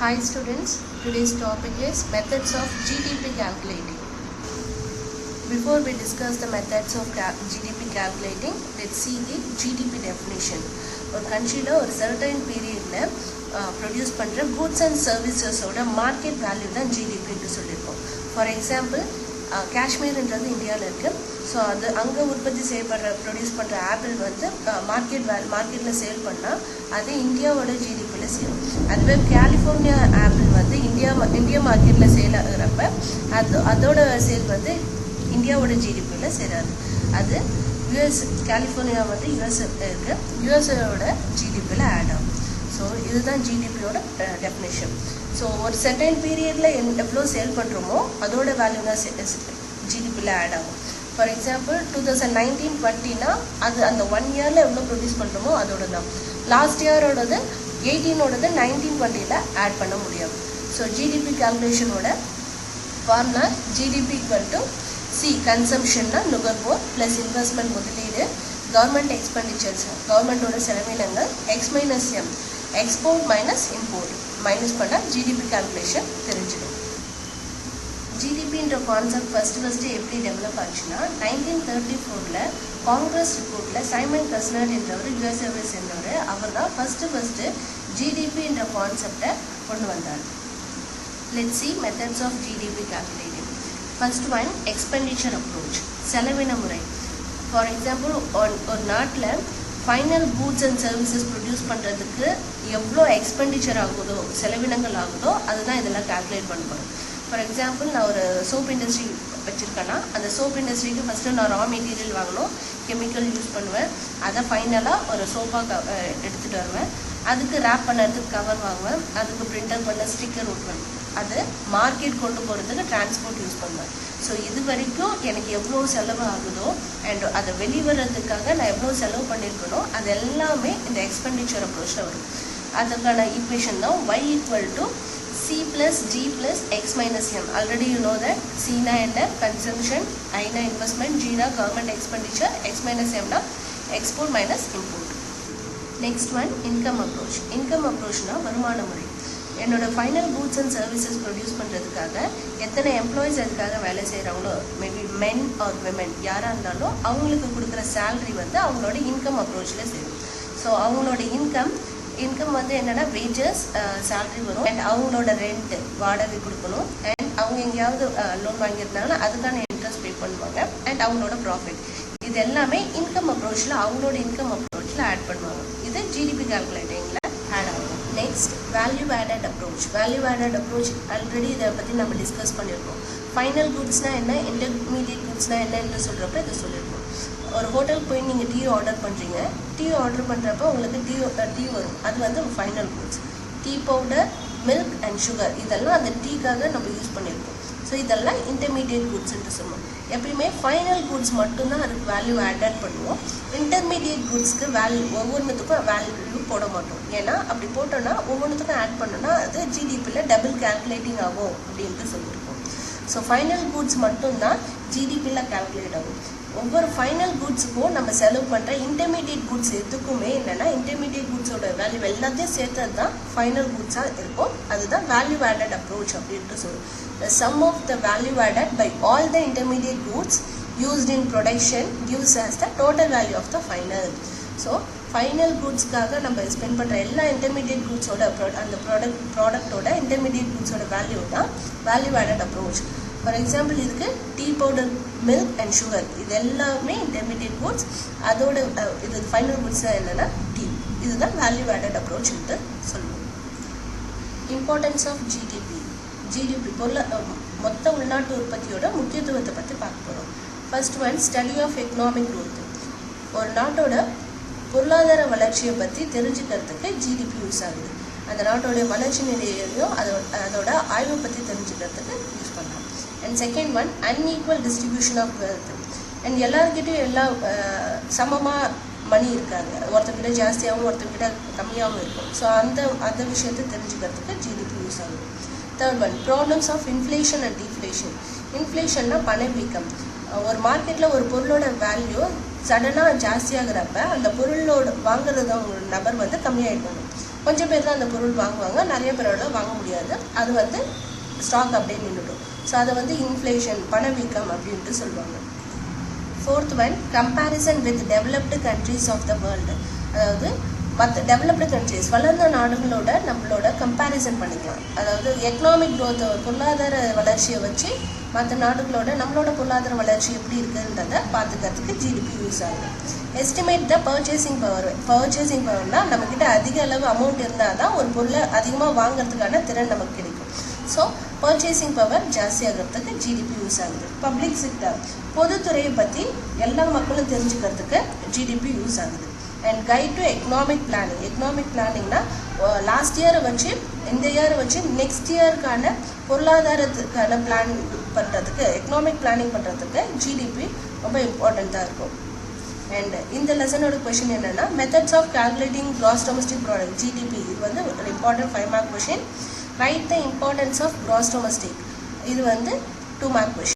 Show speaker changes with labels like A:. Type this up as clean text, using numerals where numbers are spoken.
A: Hi students, today's topic is methods of GDP calculating. Before we discuss the methods of GDP calculating, let's see the GDP definition. ஒரு countryல ஒரு certain periodல produce பண்ற goods and services ஓட market value தான் GDP ன்னு சொல்லிருக்கோம். For example, காஷ்மீர்ன்றது இந்தியாவில் இருக்குது. So அது அங்கே உற்பத்தி செய்யப்படுற ப்ரொடியூஸ் பண்ணுற ஆப்பிள் வந்து மார்க்கெட்டில் சேல் பண்ணால் அது இந்தியாவோட ஜிடிபியில் சேரும். அதுவே கலிஃபோர்னியா ஆப்பிள் வந்து இந்தியா மார்க்கெட்டில் சேல் ஆகிறப்ப அதோட சேல் வந்து இந்தியாவோட ஜிடிபியில் சேராது. அது கலிஃபோர்னியா வந்து யூஎஸ் இருக்குது, யூஎஸ்ஓட ஜிடிபியில் ஆட் ஆகும். ஸோ இதுதான் ஜிடிபியோட டெஃபினேஷன். ஸோ ஒரு செர்டைன் பீரியடில் எவ்வளோ சேல் பண்ணுறோமோ அதோட வேல்யூ தான் ஜிடிபியில் ஆட் ஆகும். ஃபார் எக்ஸாம்பிள் 2019-20னா அது அந்த 1 இயரில் எவ்வளோ ப்ரொடியூஸ் பண்ணுறோமோ அதோட தான். லாஸ்ட் இயரோடது 18ஓடது 19-20ல் ஆட் பண்ண முடியாது. ஸோ ஜிடிபி கால்குலேஷனோட ஃபார்முலா ஜிடிபி = சி கன்சம்ஷன்னா நுகர்வோர் ப்ளஸ் இன்வெஸ்ட்மெண்ட் முதலீடு, கவர்மெண்ட் எக்ஸ்பெண்டிச்சர்ஸ் கவர்மெண்ட்டோட செலவினங்கள், X-M export minus import minus பண்ணால் ஜிடிபி கால்குலேஷன் தெரிஞ்சிடும். ஜிடிபின்ற கான்செப்ட் ஃபஸ்ட்டு எப்படி டெவலப் ஆச்சுன்னா 1934ல் காங்கிரஸ் ரிப்போர்ட்டில் சைமன் கஸ்னர்ட் என்றவர் யூஎஸ்ஏவை சேர்ந்தவர் அவர் தான் ஃபஸ்ட்டு ஜிடிபின்ற கான்செப்டை கொண்டு வந்தார். Let's see methods of GDP calculating. First one, expenditure approach, செலவின முறை. ஃபார் எக்ஸாம்பிள் ஒரு நாட்டில் final goods and services produce பண்ணுறதுக்கு எவ்வளோ எக்ஸ்பெண்டிச்சர் ஆகுதோ செலவினங்கள் ஆகுதோ அதுதான் இதெல்லாம் கால்குலேட் பண்ண போகிறோம். ஃபார் எக்ஸாம்பிள் நான் ஒரு சோப் இண்டஸ்ட்ரி வச்சுருக்கேன்னா அந்த சோப் இண்டஸ்ட்ரிக்கு ஃபஸ்ட்டு நான் ரா மெட்டீரியல் வாங்கணும், கெமிக்கல் யூஸ் பண்ணுவேன், அதை ஃபைனலாக ஒரு சோப்பாக எடுத்துகிட்டு வருவேன், அதுக்கு ரேப் பண்ணுறதுக்கு கவர் வாங்குவேன், அதுக்கு பிரிண்டர் பண்ண ஸ்டிக்கர் ஒட்டுவேன், அது மார்க்கெட் கொண்டு போகிறதுக்கு டிரான்ஸ்போர்ட் யூஸ் பண்ணுவேன். ஸோ இது வரைக்கும் எனக்கு எவ்வளோ செலவு ஆகுதோ அண்ட் அதை வெளிவரதுக்காக நான் எவ்வளோ செலவு பண்ணியிருக்கணும் அது எல்லாமே இந்த எக்ஸ்பெண்டிச்சர் அப்ரோச்சில் வரும். அதுக்கான ஈக்குவேஷன் தான் y = C + G + X - M. Already you know that Cனா என்ன கன்சம்ஷன், Iனா இன்வெஸ்ட்மெண்ட், Gனா கவர்மெண்ட் எக்ஸ்பெண்டிச்சர், X - Mனா export minus import. Next one income approach. Income அப்ரோச்னா வருமான முறை. என்னோட final goods and services produce பண்ணுறதுக்காக எத்தனை எம்ப்ளாயீஸ் அதுக்காக வேலை செய்கிறாங்களோ, மேபி மென் ஆர் விமென் யாராக இருந்தாலும் அவங்களுக்கு கொடுக்குற சேல்ரி வந்து அவங்களோட இன்கம் அப்ரோச்சில் சேரும். ஸோ அவங்களோட இன்கம் வந்து என்னென்னா வேஜஸ், சேல்ரி வரும், அண்ட் அவங்களோட ரெண்ட் வாடகை கொடுக்கணும், அண்ட் அவங்க எங்கேயாவது லோன் வாங்கியிருந்தாங்கன்னா அதுக்கான இன்ட்ரெஸ்ட் பே பண்ணுவாங்க, அண்ட் அவங்களோட ப்ராஃபிட். இது எல்லாமே இன்கம் அப்ரோச்சில் அவங்களோட இன்கம் அப்ரோச்சில் ஆட் பண்ணுவாங்க. இது ஜிடிபி கால்குலேட்டிங்கில் ஆட் ஆகும். Next value added approach. Value added approach already இதை பற்றி நம்ம டிஸ்கஸ் பண்ணியிருக்கோம். ஃபைனல் குட்ஸ்னால் என்ன, இன்டர்மீடியட் குட்ஸ்னால் என்னன்னு சொல்கிறப்ப இதை சொல்லியிருக்கோம். ஒரு ஹோட்டலுக்கு போய் நீங்கள் டீ ஆர்டர் பண்ணுறீங்க, டீ ஆர்டர் பண்ணுறப்ப உங்களுக்கு டீ வரும், அது வந்து final goods. Tea powder, milk and sugar இதெல்லாம் அந்த டீக்காக நம்ம யூஸ் பண்ணியிருக்கோம். ஸோ இதெல்லாம் இன்டர்மீடியட் குட்ஸ்ன்னு சொல்லுவோம். எப்பயுமே ஃபைனல் குட்ஸ் மட்டும்தான் அதுக்கு வேல்யூ ஆட் பண்ணுவோம். இன்டர்மீடியட் குட்ஸ்க்கு ஒவ்வொன்றுத்துக்கும் வேல்யூ போட மாட்டோம். ஏன்னா அப்படி போட்டோன்னா ஒவ்வொன்றுத்துக்கும் ஆட் பண்ணோன்னா அது ஜிடிபியில் டபுள் கால்குலேட்டிங் ஆகும் அப்படின்ட்டு சொல்லியிருக்கோம். ஸோ ஃபைனல் குட்ஸ் மட்டும்தான் ஜிடிபியில் கால்குலேட் ஆகும். ஒவ்வொரு ஃபைனல் குட்ஸுக்கும் நம்ம செலவு பண்ணுற இன்டர்மீடியட் குட்ஸ் எதுக்குமே என்னென்னா இன்டர்மீடியட் குட்ஸோட வேல்யூ எல்லாத்தையும் சேர்த்தது தான் ஃபைனல் குட்ஸாக இருக்கும். அதுதான் வேல்யூ ஆடட் அப்ரோச் அப்படின்ட்டு சொல்லுவோம். The sum of the value added by all the intermediate goods used in production gives us the total value of the final. So final குட்ஸ்க்காக நம்ம ஸ்பெண்ட் பண்ணுற எல்லா இன்டர்மீடியட் குட்ஸோட அந்த ப்ராடக்டோட இன்டர்மீடியட் குட்ஸோட வேல்யூ தான் value added approach. For example இதுக்கு tea powder, milk and sugar இது எல்லாமே இன்டர்மீடியட் குட்ஸ். அதோட இது ஃபைனல் குட்ஸ் என்னென்னா டீ. இதுதான் வேல்யூ ஆடட் அப்ரோச்ன்ட்டு சொல்லுவோம். இம்பார்ட்டன்ஸ் ஆஃப் ஜிடிபி மொத்த உள்நாட்டு உற்பத்தியோட முக்கியத்துவத்தை பற்றி பார்க்க போகிறோம். First one, study of economic growth. ஒரு நாட்டோட பொருளாதார வளர்ச்சியை பற்றி தெரிஞ்சுக்கிறதுக்கு ஜிடிபி யூஸ் ஆகுது. அந்த நாட்டோடைய வளர்ச்சி நிலையையும் அதோட ஆய்வை பற்றி தெரிஞ்சுக்கிறதுக்கு யூஸ் பண்ணலாம். And second one, unequal distribution of wealth. And எல்லாருக்கிட்டையும் எல்லாம் சமமாக மணி இருக்காது, ஒருத்தர்கிட்ட ஜாஸ்தியாகவும் ஒருத்தர்கிட்ட கம்மியாகவும் இருக்கும். ஸோ அந்த விஷயத்தை தெரிஞ்சுக்கிறதுக்கு ஜிடிபி யூஸ் ஆகுது. Third one, problems of inflation and deflation. இன்ஃப்ளேஷன்னா பணவீக்கம். ஒரு மார்க்கெட்டில் ஒரு பொருளோட வேல்யூ சடனாக ஜாஸ்தியாகிறப்ப அந்த பொருளோட வாங்குறது அவங்க நபர் வந்து கம்மியாகிடணும். கொஞ்சம் பேர் தான் அந்த பொருள் வாங்குவாங்க, நிறைய பேரோட வாங்க முடியாது. அது வந்து ஸ்டாக் அப்படியே நின்றுடும். ஸோ அதை வந்து இன்ஃப்ளேஷன், பணவீக்கம் அப்படின்ட்டு சொல்லுவாங்க. Fourth one, comparison with developed countries of the world. அதாவது மற்ற டெவலப்டு கண்ட்ரீஸ், வளர்ந்த நாடுகளோட நம்மளோட கம்பேரிசன் பண்ணிக்கலாம். அதாவது எக்கனாமிக் க்ரோத், பொருளாதார வளர்ச்சியை வச்சு மற்ற நாடுகளோட நம்மளோட பொருளாதார வளர்ச்சி எப்படி இருக்குன்றதை பார்த்துக்கிறதுக்கு ஜிடிபி யூஸ் ஆகுது. Estimate the purchasing power. Purchasing பவர்னா நம்மக்கிட்ட அதிக அளவு அமௌண்ட் இருந்தால் தான் ஒரு பொருளை அதிகமாக வாங்குறதுக்கான திறன் நமக்கு கிடைக்கும். ஸோ பர்ச்சேசிங் பவர் ஜாஸ்தியாகிறதுக்கு ஜிடிபி யூஸ் ஆகுது. பப்ளிக் செக்டர், பொதுத்துறையை பற்றி எல்லா மக்களும் தெரிஞ்சுக்கிறதுக்கு ஜிடிபி யூஸ் ஆகுது. And guide to economic planning. Economic பிளானிங்னா லாஸ்ட் இயரை வச்சு இந்த இயரை வச்சு நெக்ஸ்ட் இயருக்கான பொருளாதாரத்துக்கான பிளான் பண்ணுறதுக்கு, எக்கனாமிக் பிளானிங் பண்ணுறதுக்கு ஜிடிபி ரொம்ப இம்பார்ட்டண்ட்டாக இருக்கும். அண்ட் இந்த லெசனோட கொஷின் என்னென்னா, methods of calculating gross domestic product, GDP. இது வந்து ஒரு important 5 mark question. Write the importance of gross domestic. இது வந்து 2 மார்க் கொஷின்.